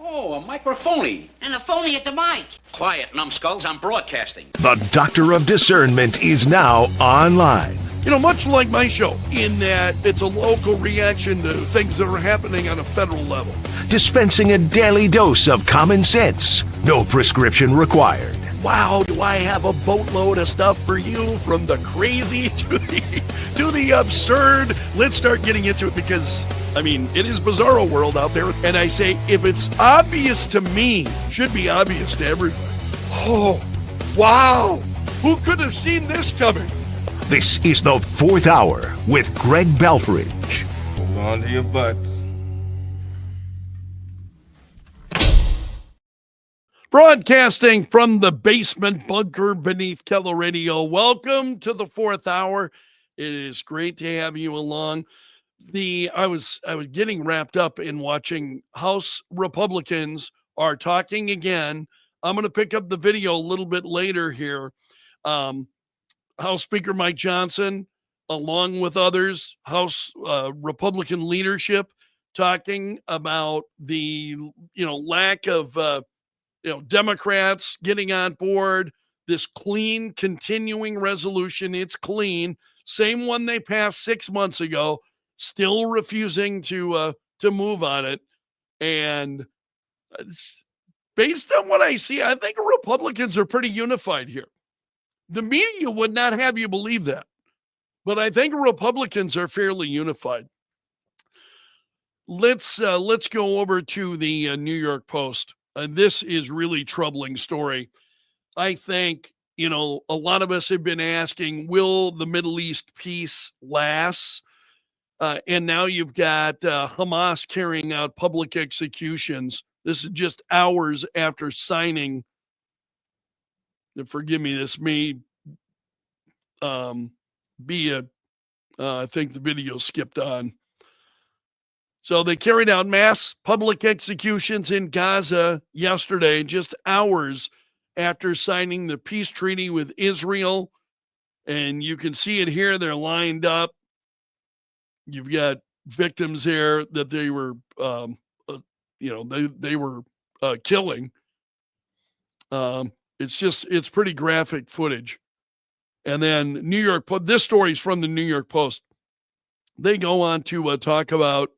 Oh, a microphony. And a phony at the mic. Quiet, numbskulls, I'm broadcasting. The Doctor of Discernment is now online. You know, much like my show, in that it's a local reaction to things that are happening on a federal level. Dispensing a daily dose of common sense. No prescription required. Wow, do I have a boatload of stuff for you, from the crazy to the absurd. Let's start getting into it because, I mean, it is bizarro world out there. And I say, if it's obvious to me, should be obvious to everybody. Oh, wow. Who could have seen this coming? This is the Fourth Hour with Greg Belfrage. Hold on to your butts. Broadcasting from the basement bunker beneath Keller Radio. Welcome to the Fourth Hour. It is great to have you along. I was getting wrapped up in watching House Republicans are talking again. I'm going to pick up the video a little bit later here. House Speaker Mike Johnson, along with others, House Republican leadership, talking about the lack of Democrats getting on board this clean continuing resolution. It's clean, same one they passed 6 months ago, still refusing to move on it. And based on what I see, I think Republicans are pretty unified here. The media would not have you believe that, but I think Republicans are fairly unified. Let's go over to the New York Post. This is really troubling story. I think, a lot of us have been asking, will the Middle East peace last? And now you've got Hamas carrying out public executions. This is just hours after signing. Forgive me, this may be I think the video skipped on. So they carried out mass public executions in Gaza yesterday, just hours after signing the peace treaty with Israel. And you can see it here. They're lined up. You've got victims here that they were, they were killing. It's pretty graphic footage. And then New York, this story is from the New York Post. They go on to talk about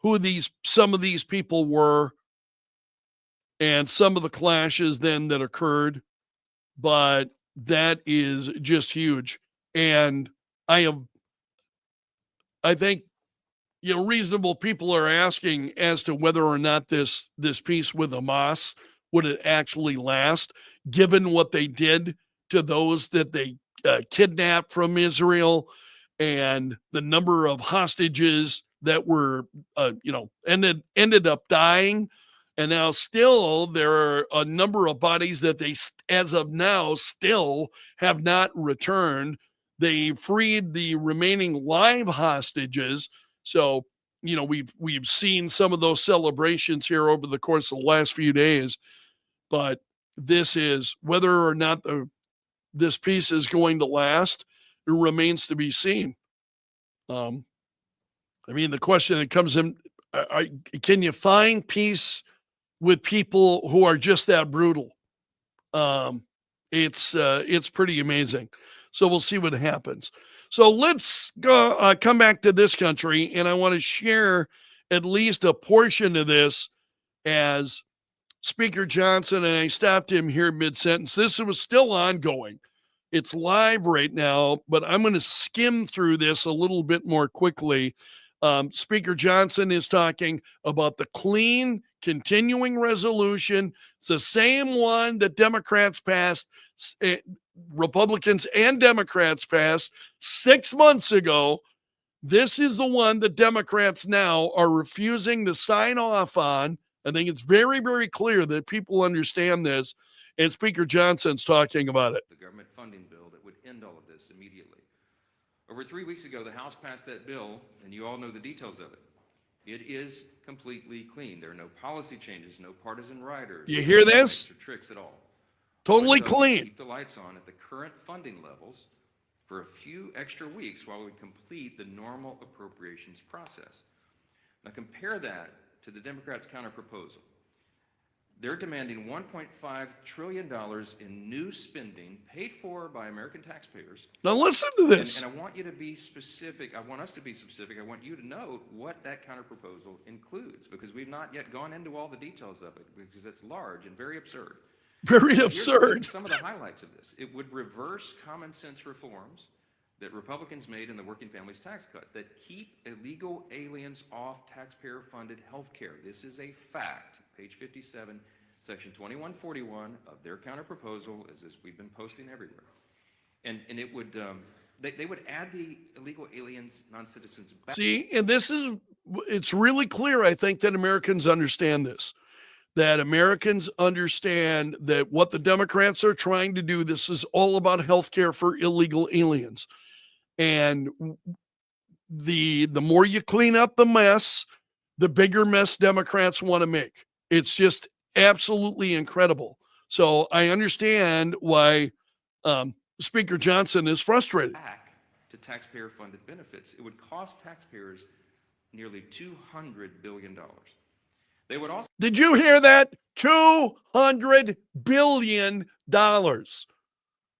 who some of these people were and some of the clashes then that occurred. But that is just huge. And I think, reasonable people are asking as to whether or not this peace with Hamas, would it actually last, given what they did to those that they kidnapped from Israel and the number of hostages that were, ended up dying. And now still there are a number of bodies that they, as of now, still have not returned. They freed the remaining live hostages. So, we've seen some of those celebrations here over the course of the last few days. But this is, whether or not this peace is going to last, it remains to be seen. The question that comes in, can you find peace with people who are just that brutal? It's pretty amazing. So we'll see what happens. So let's go, come back to this country, and I want to share at least a portion of this as Speaker Johnson, and I stopped him here mid-sentence. This was still ongoing. It's live right now, but I'm going to skim through this a little bit more quickly. Speaker Johnson is talking about the clean continuing resolution. It's the same one that Democrats passed, Republicans and Democrats passed 6 months ago. This is the one that Democrats now are refusing to sign off on. I think it's very, very clear that people understand this, and Speaker Johnson's talking about it. The government funding bill that would end all of this immediately. Over 3 weeks ago, the House passed that bill, and you all know the details of it. It is completely clean. There are no policy changes, no partisan riders. You hear this? No tricks at all. Totally clean. Keep the lights on at the current funding levels for a few extra weeks while we complete the normal appropriations process. Now compare that to the Democrats' counterproposal. They're demanding $1.5 trillion in new spending paid for by American taxpayers. Now listen to this. And I want you to be specific. I want us to be specific. I want you to note what that counterproposal includes, because we've not yet gone into all the details of it, because it's large and very absurd. Very Here's absurd. some of the highlights of this. It would reverse common sense reforms that Republicans made in the Working Families Tax Cut that keep illegal aliens off taxpayer-funded health care. This is a fact. Page 57, section 2141 of their counterproposal, as we've been posting everywhere. And it would, they would add the illegal aliens, non-citizens back. See, and it's really clear, I think, that Americans understand this. That Americans understand that what the Democrats are trying to do, this is all about health care for illegal aliens. And the more you clean up the mess, the bigger mess Democrats want to make. It's just absolutely incredible. So I understand why Speaker Johnson is frustrated. Back to taxpayer-funded benefits. It would cost taxpayers nearly $200 billion. They would also. Did you hear that? $200 billion.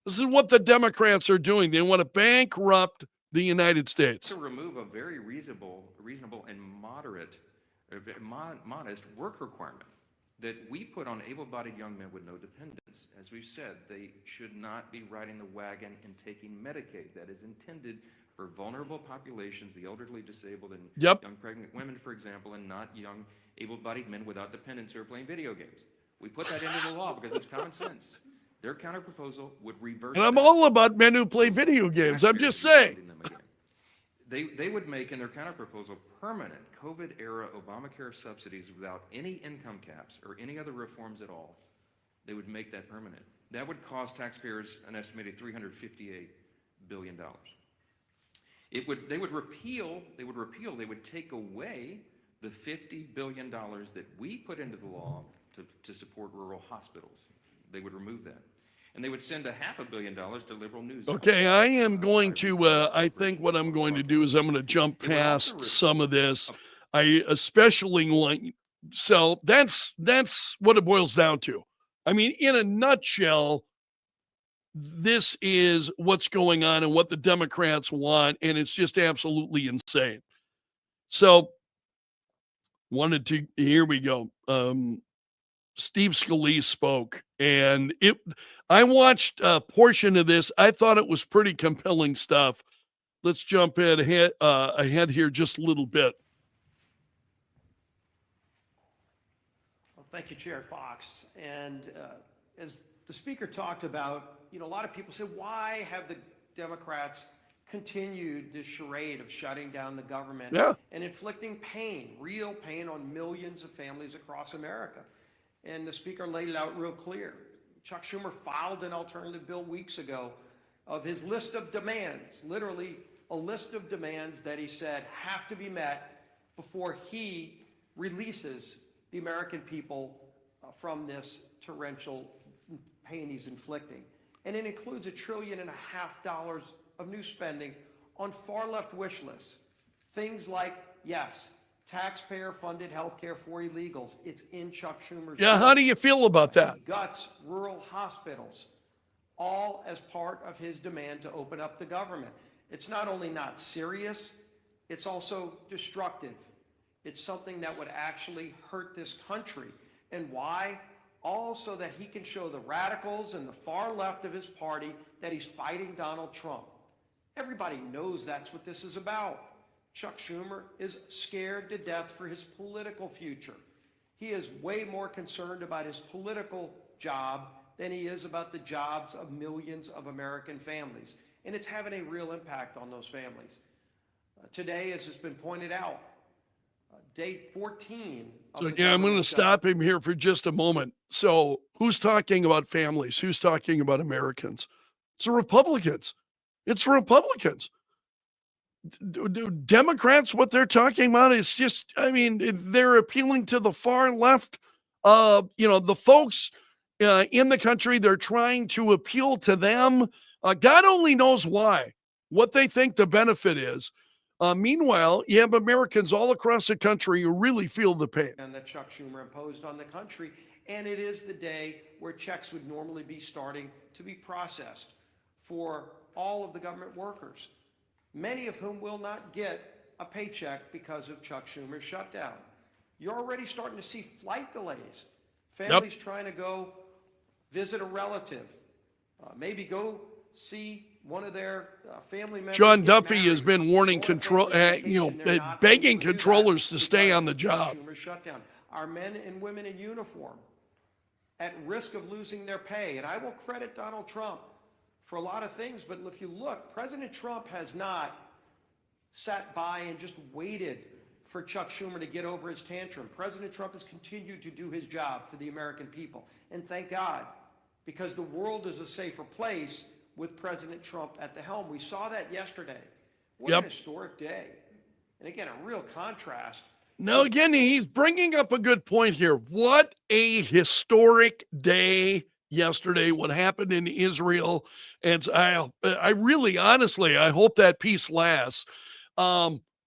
This is what the Democrats are doing. They want to bankrupt the United States. To remove a very reasonable and modest work requirement that we put on able-bodied young men with no dependents. As we've said, they should not be riding the wagon and taking Medicaid. That is intended for vulnerable populations, the elderly, disabled, and young pregnant women, for example, and not young able-bodied men without dependents who are playing video games. We put that into the law because it's common sense. Their counterproposal would reverse. And I'm all about men who play video games. I'm just saying. They would make in their counterproposal permanent COVID-era Obamacare subsidies without any income caps or any other reforms at all. They would make that permanent. That would cost taxpayers an estimated $358 billion. They would take away the $50 billion that we put into the law to support rural hospitals. They would remove that. And they would send $500 million to liberal news. Okay, I am going to, I think what I'm going to do is I'm going to jump past some of this. I especially want, so that's what it boils down to. I mean, in a nutshell, this is what's going on and what the Democrats want, and it's just absolutely insane. So, here we go. Steve Scalise spoke, and I watched a portion of this. I thought it was pretty compelling stuff. Let's jump ahead here just a little bit. Well, thank you, Chair Fox. And as the speaker talked about, a lot of people say, why have the Democrats continued this charade of shutting down the government and inflicting pain, real pain on millions of families across America? And the speaker laid it out real clear. Chuck Schumer filed an alternative bill weeks ago of his list of demands, literally a list of demands that he said have to be met before he releases the American people from this torrential pain he's inflicting. And it includes $1.5 trillion of new spending on far-left wish lists. Things like, yes, taxpayer-funded health care for illegals. It's in Chuck Schumer's bill. How do you feel about that? He guts rural hospitals, all as part of his demand to open up the government. It's not only not serious, it's also destructive. It's something that would actually hurt this country. And why? Also that he can show the radicals and the far left of his party that he's fighting Donald Trump. Everybody knows that's what this is about. Chuck Schumer is scared to death for his political future. He is way more concerned about his political job than he is about the jobs of millions of American families. And it's having a real impact on those families. Today, as has been pointed out, date 14. So again, I'm going to stop him here for just a moment. So who's talking about families? Who's talking about Americans? It's the Republicans. It's Republicans. Democrats, what they're talking about is just, I mean, they're appealing to the far left, the folks in the country. They're trying to appeal to them. God only knows why, what they think the benefit is. Meanwhile, you have Americans all across the country who really feel the pain. And that Chuck Schumer imposed on the country. And it is the day where checks would normally be starting to be processed for all of the government workers, many of whom will not get a paycheck because of Chuck Schumer's shutdown. You're already starting to see flight delays. Families trying to go visit a relative, maybe go see one of their family members. John get Duffy married, has been warning go on family vacation. They're not begging able to do controllers that to stay because on the of Chuck job. Schumer's shutdown. Our men and women in uniform at risk of losing their pay. And I will credit Donald Trump for a lot of things, but if you look, President Trump has not sat by and just waited for Chuck Schumer to get over his tantrum. President Trump has continued to do his job for the American people. And thank God, because the world is a safer place with President Trump at the helm. We saw that yesterday. What an historic day. And again, a real contrast. Now, again, he's bringing up a good point here. What a historic day yesterday, what happened in Israel. And I really, honestly, I hope that peace lasts.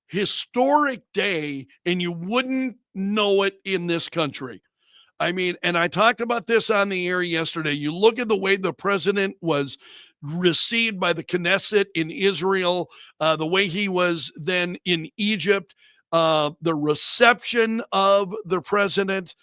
Historic day, and you wouldn't know it in this country. I mean, and I talked about this on the air yesterday. You look at the way the president was received by the Knesset in Israel, the way he was then in Egypt, the reception of the president,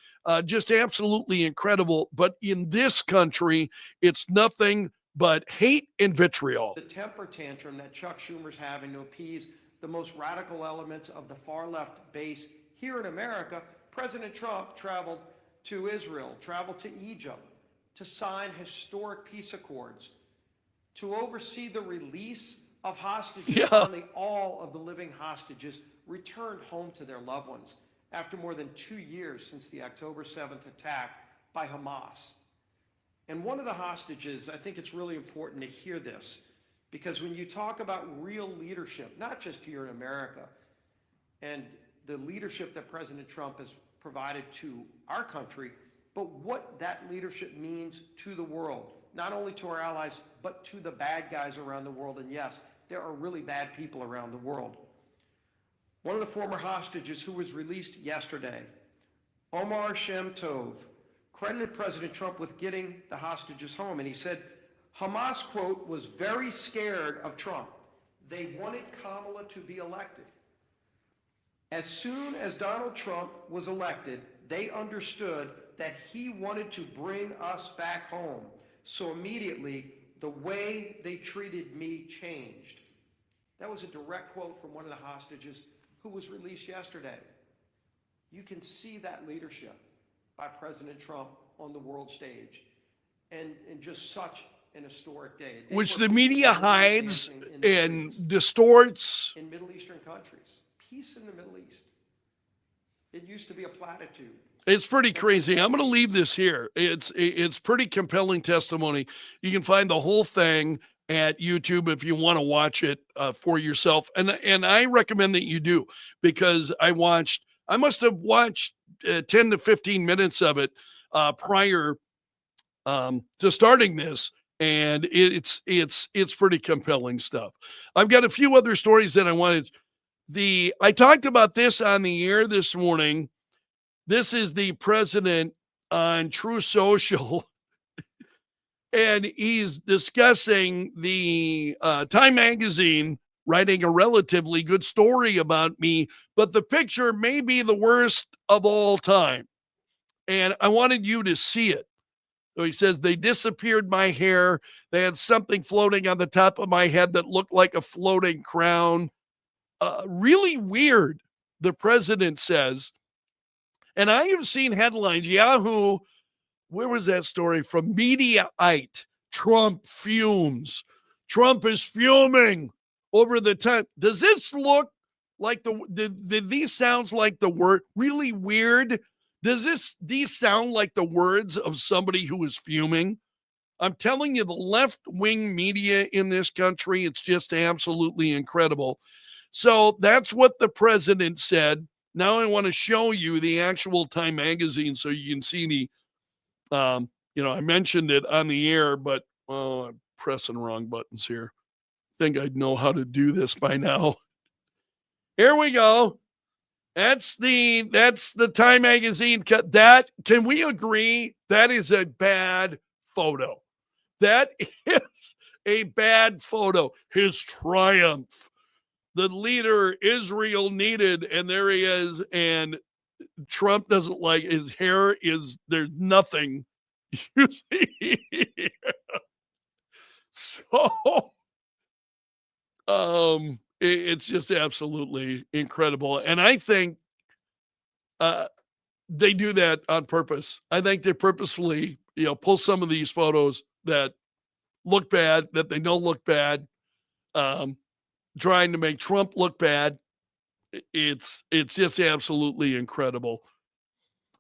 just absolutely incredible. But in this country, it's nothing but hate and vitriol. The temper tantrum that Chuck Schumer's having to appease the most radical elements of the far left base here in America. President Trump traveled to Israel, traveled to Egypt to sign historic peace accords, to oversee the release of hostages. Finally, all of the living hostages returned home to their loved ones after more than 2 years since the October 7th attack by Hamas. And one of the hostages, I think it's really important to hear this, because when you talk about real leadership, not just here in America, and the leadership that President Trump has provided to our country, but what that leadership means to the world, not only to our allies, but to the bad guys around the world. And yes, there are really bad people around the world. One of the former hostages who was released yesterday, Omar Shem Tov, credited President Trump with getting the hostages home. And he said, Hamas, quote, was very scared of Trump. They wanted Kamala to be elected. As soon as Donald Trump was elected, they understood that he wanted to bring us back home. So immediately, the way they treated me changed. That was a direct quote from one of the hostages who was released yesterday. You can see that leadership by President Trump on the world stage, and just such an historic day. Which the media hides and distorts. In Middle Eastern countries. Peace in the Middle East. It used to be a platitude. It's pretty crazy. I'm going to leave this here. It's pretty compelling testimony. You can find the whole thing at YouTube if you want to watch it for yourself. And I recommend that you do, because I must have watched 10 to 15 minutes of it prior to starting this. And it's pretty compelling stuff. I've got a few other stories that I wanted. I talked about this on the air this morning. This is the president on True Social, and he's discussing the Time Magazine writing a relatively good story about me, but the picture may be the worst of all time. And I wanted you to see it. So he says, they disappeared my hair. They had something floating on the top of my head that looked like a floating crown. Really weird, the president says. And I have seen headlines, Yahoo, where was that story from? Mediaite, Trump fumes. Trump is fuming over the time. Does this look like did these sounds like the word? Really weird. These sound like the words of somebody who is fuming? I'm telling you, the left-wing media in this country, it's just absolutely incredible. So that's what the president said. Now I want to show you the actual Time Magazine so you can see the, I mentioned it on the air, but I'm pressing wrong buttons here. I think I'd know how to do this by now. Here we go. That's the Time magazine cut. That, can we agree that is a bad photo? That is a bad photo. His triumph. The leader Israel needed, and there he is, and Trump doesn't like his hair. There's nothing you see. So it's just absolutely incredible. And I think they do that on purpose. I think they purposefully, pull some of these photos that look bad, that they don't look bad, trying to make Trump look bad. It's just absolutely incredible.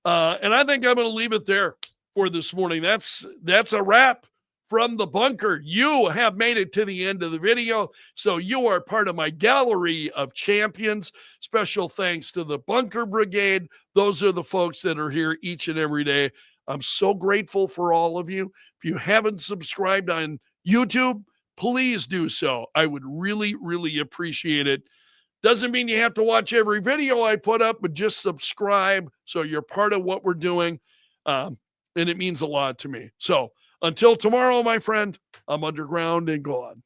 And I think I'm going to leave it there for this morning. That's a wrap from the bunker. You have made it to the end of the video, so you are part of my gallery of champions. Special thanks to the Bunker Brigade. Those are the folks that are here each and every day. I'm so grateful for all of you. If you haven't subscribed on YouTube, please do so. I would really, really appreciate it. Doesn't mean you have to watch every video I put up, but just subscribe so you're part of what we're doing. And it means a lot to me. So until tomorrow, my friend, I'm underground and gone.